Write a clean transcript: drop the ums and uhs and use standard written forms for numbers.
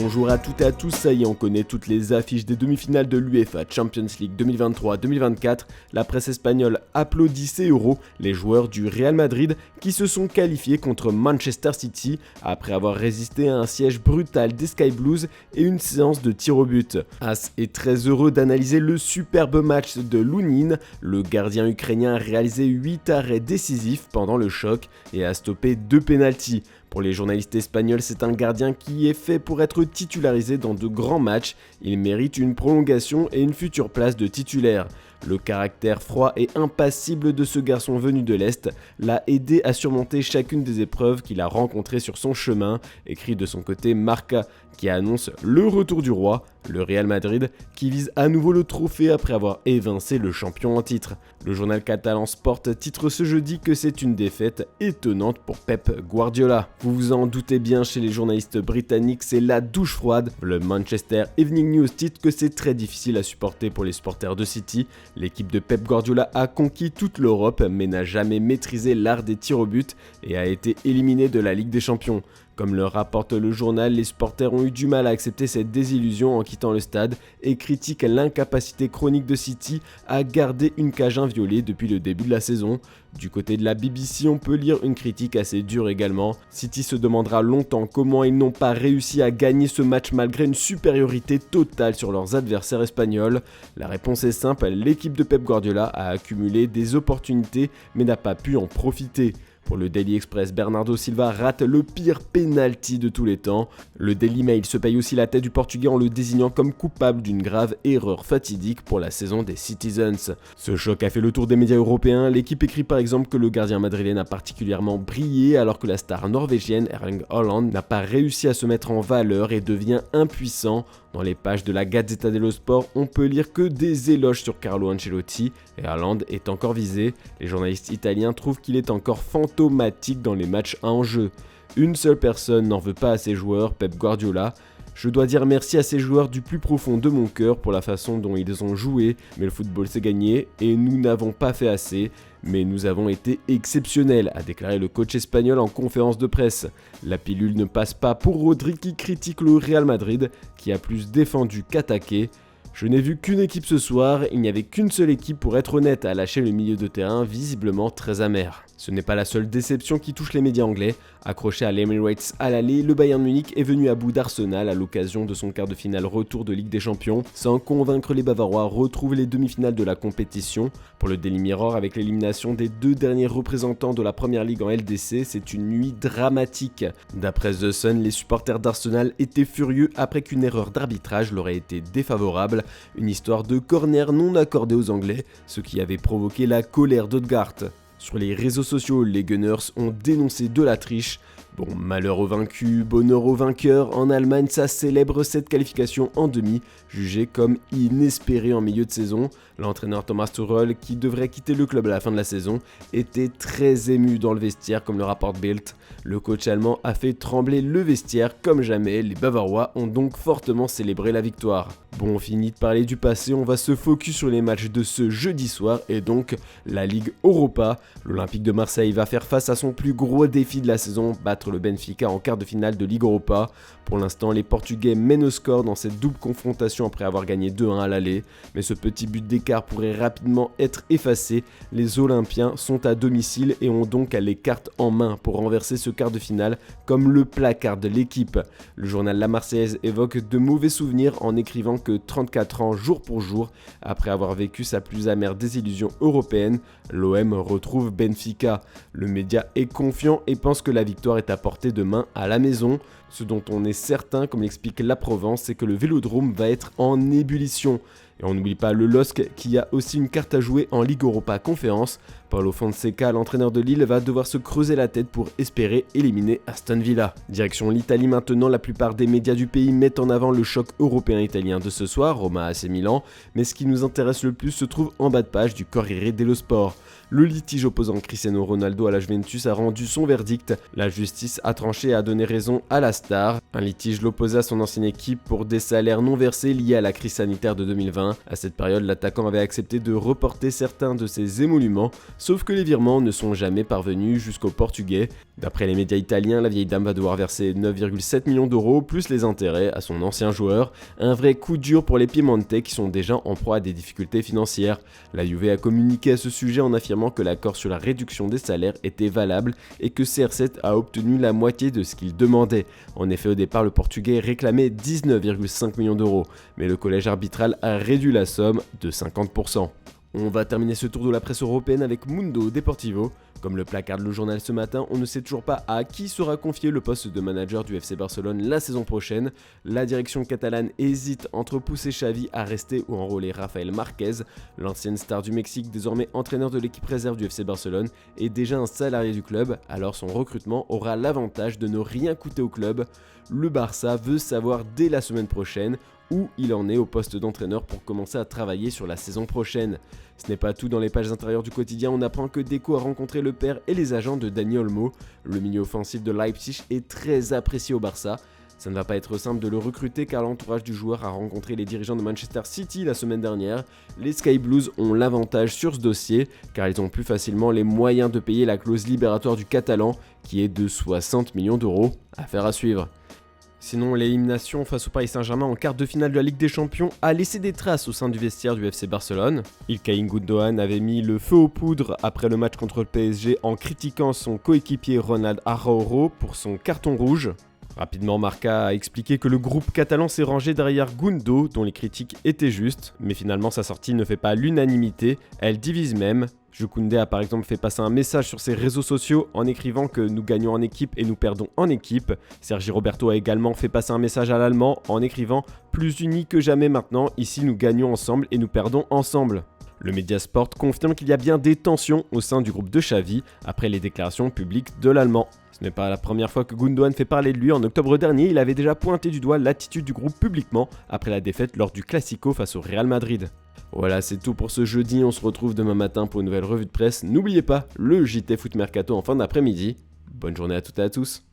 Bonjour à toutes et à tous, ça y est, on connaît toutes les affiches des demi-finales de l'UEFA Champions League 2023-2024. La presse espagnole applaudissait Euro les joueurs du Real Madrid qui se sont qualifiés contre Manchester City après avoir résisté à un siège brutal des Sky Blues et une séance de tir au but. As est très heureux d'analyser le superbe match de Lunin. Le gardien ukrainien a réalisé 8 arrêts décisifs pendant le choc et a stoppé 2 pénaltys. Pour les journalistes espagnols, c'est un gardien qui est fait pour être titularisé dans de grands matchs. Il mérite une prolongation et une future place de titulaire. Le caractère froid et impassible de ce garçon venu de l'Est l'a aidé à surmonter chacune des épreuves qu'il a rencontrées sur son chemin, écrit de son côté Marca, qui annonce le retour du roi, le Real Madrid, qui vise à nouveau le trophée après avoir évincé le champion en titre. Le journal catalan Sport titre ce jeudi que c'est une défaite étonnante pour Pep Guardiola. Vous vous en doutez bien, chez les journalistes britanniques, c'est la douche froide. Le Manchester Evening News titre que c'est très difficile à supporter pour les supporters de City. L'équipe de Pep Guardiola a conquis toute l'Europe mais n'a jamais maîtrisé l'art des tirs au but et a été éliminée de la Ligue des Champions. Comme le rapporte le journal, les supporters ont eu du mal à accepter cette désillusion en quittant le stade et critiquent l'incapacité chronique de City à garder une cage inviolée depuis le début de la saison. Du côté de la BBC, on peut lire une critique assez dure également. City se demandera longtemps comment ils n'ont pas réussi à gagner ce match malgré une supériorité totale sur leurs adversaires espagnols. La réponse est simple, l'équipe de Pep Guardiola a accumulé des opportunités mais n'a pas pu en profiter. Pour le Daily Express, Bernardo Silva rate le pire penalty de tous les temps. Le Daily Mail se paye aussi la tête du Portugais en le désignant comme coupable d'une grave erreur fatidique pour la saison des Citizens. Ce choc a fait le tour des médias européens. L'équipe écrit par exemple que le gardien madrilène a particulièrement brillé alors que la star norvégienne Erling Haaland n'a pas réussi à se mettre en valeur et devient impuissant. Dans les pages de la Gazzetta dello Sport, on peut lire que des éloges sur Carlo Ancelotti et Haaland est encore visé. Les journalistes italiens trouvent qu'il est encore fantomatique dans les matchs à enjeu. Une seule personne n'en veut pas à ses joueurs, Pep Guardiola. Je dois dire merci à ces joueurs du plus profond de mon cœur pour la façon dont ils ont joué, mais le football s'est gagné et nous n'avons pas fait assez. Mais nous avons été exceptionnels, a déclaré le coach espagnol en conférence de presse. La pilule ne passe pas pour Rodri qui critique le Real Madrid, qui a plus défendu qu'attaqué. Je n'ai vu qu'une équipe ce soir, il n'y avait qu'une seule équipe pour être honnête, a lâché le milieu de terrain visiblement très amer. Ce n'est pas la seule déception qui touche les médias anglais. Accroché à l'Emirates à l'aller, le Bayern Munich est venu à bout d'Arsenal à l'occasion de son quart de finale retour de Ligue des Champions. Sans convaincre, les Bavarois retrouvent les demi-finales de la compétition. Pour le Daily Mirror, avec l'élimination des 2 derniers représentants de la Première Ligue en LDC, c'est une nuit dramatique. D'après The Sun, les supporters d'Arsenal étaient furieux après qu'une erreur d'arbitrage leur ait été défavorable. Une histoire de corner non accordé aux Anglais, ce qui avait provoqué la colère d'Odegaard. Sur les réseaux sociaux, les Gunners ont dénoncé de la triche. Bon, malheur aux vaincus, bonheur aux vainqueurs, en Allemagne ça célèbre cette qualification en demi, jugée comme inespérée en milieu de saison. L'entraîneur Thomas Tuchel, qui devrait quitter le club à la fin de la saison, était très ému dans le vestiaire comme le rapporte Bild. Le coach allemand a fait trembler le vestiaire comme jamais, les Bavarois ont donc fortement célébré la victoire. Bon, on finit de parler du passé, on va se focus sur les matchs de ce jeudi soir et donc la Ligue Europa. L'Olympique de Marseille va faire face à son plus gros défi de la saison, battre le Benfica en quart de finale de Ligue Europa. Pour l'instant, les Portugais mènent au score dans cette double confrontation après avoir gagné 2-1 à l'aller, mais ce petit but d'écart pourrait rapidement être effacé. Les Olympiens sont à domicile et ont donc les cartes en main pour renverser ce quart de finale comme le placard de l'équipe. Le journal La Marseillaise évoque de mauvais souvenirs en écrivant que 34 ans jour pour jour, après avoir vécu sa plus amère désillusion européenne, l'OM retrouve Benfica. Le média est confiant et pense que la victoire est à portée de main à la maison. Ce dont on est certain, comme l'explique La Provence, c'est que le Vélodrome va être en ébullition. Et on n'oublie pas le LOSC qui a aussi une carte à jouer en Ligue Europa Conférence. Paulo Fonseca, l'entraîneur de Lille, va devoir se creuser la tête pour espérer éliminer Aston Villa. Direction l'Italie maintenant, la plupart des médias du pays mettent en avant le choc européen-italien de ce soir, Roma AC Milan, mais ce qui nous intéresse le plus se trouve en bas de page du Corriere dello Sport. Le litige opposant Cristiano Ronaldo à la Juventus a rendu son verdict. La justice a tranché et a donné raison à la star. Un litige l'opposait à son ancienne équipe pour des salaires non versés liés à la crise sanitaire de 2020. juin. À cette période, l'attaquant avait accepté de reporter certains de ses émoluments, sauf que les virements ne sont jamais parvenus jusqu'au Portugais. D'après les médias italiens, la vieille dame va devoir verser 9,7 millions d'euros plus les intérêts à son ancien joueur. Un vrai coup dur pour les Piemontais qui sont déjà en proie à des difficultés financières. La Juve a communiqué à ce sujet en affirmant que l'accord sur la réduction des salaires était valable et que CR7 a obtenu la moitié de ce qu'il demandait. En effet, au départ, le Portugais réclamait 19,5 millions d'euros, mais le collège arbitral a réduit la somme de 50%. On va terminer ce tour de la presse européenne avec Mundo Deportivo. Comme le placarde le journal ce matin, on ne sait toujours pas à qui sera confié le poste de manager du FC Barcelone la saison prochaine. La direction catalane hésite entre pousser Xavi à rester ou enrôler Rafael Marquez. L'ancienne star du Mexique, désormais entraîneur de l'équipe réserve du FC Barcelone, est déjà un salarié du club, alors son recrutement aura l'avantage de ne rien coûter au club. Le Barça veut savoir dès la semaine prochaine où il en est au poste d'entraîneur pour commencer à travailler sur la saison prochaine. Ce n'est pas tout, dans les pages intérieures du quotidien, on apprend que Deco a rencontré le père et les agents de Dani Olmo. Le milieu offensif de Leipzig est très apprécié au Barça. Ça ne va pas être simple de le recruter car l'entourage du joueur a rencontré les dirigeants de Manchester City la semaine dernière. Les Sky Blues ont l'avantage sur ce dossier car ils ont plus facilement les moyens de payer la clause libératoire du Catalan qui est de 60 millions d'euros. Affaire à suivre. Sinon, l'élimination face au Paris Saint-Germain en quart de finale de la Ligue des Champions a laissé des traces au sein du vestiaire du FC Barcelone. Ilkay Gundogan avait mis le feu aux poudres après le match contre le PSG en critiquant son coéquipier Ronald Araujo pour son carton rouge. Rapidement, Marca a expliqué que le groupe catalan s'est rangé derrière Gundo, dont les critiques étaient justes, mais finalement sa sortie ne fait pas l'unanimité, elle divise même. Koundé a par exemple fait passer un message sur ses réseaux sociaux en écrivant que nous gagnons en équipe et nous perdons en équipe. Sergi Roberto a également fait passer un message à l'allemand en écrivant « Plus unis que jamais maintenant, ici nous gagnons ensemble et nous perdons ensemble ». Le Mediasport confirme qu'il y a bien des tensions au sein du groupe de Xavi après les déclarations publiques de l'allemand. Ce n'est pas la première fois que Gundogan fait parler de lui. En octobre dernier, il avait déjà pointé du doigt l'attitude du groupe publiquement après la défaite lors du Classico face au Real Madrid. Voilà, c'est tout pour ce jeudi, on se retrouve demain matin pour une nouvelle revue de presse. N'oubliez pas, le JT Foot Mercato en fin d'après-midi. Bonne journée à toutes et à tous.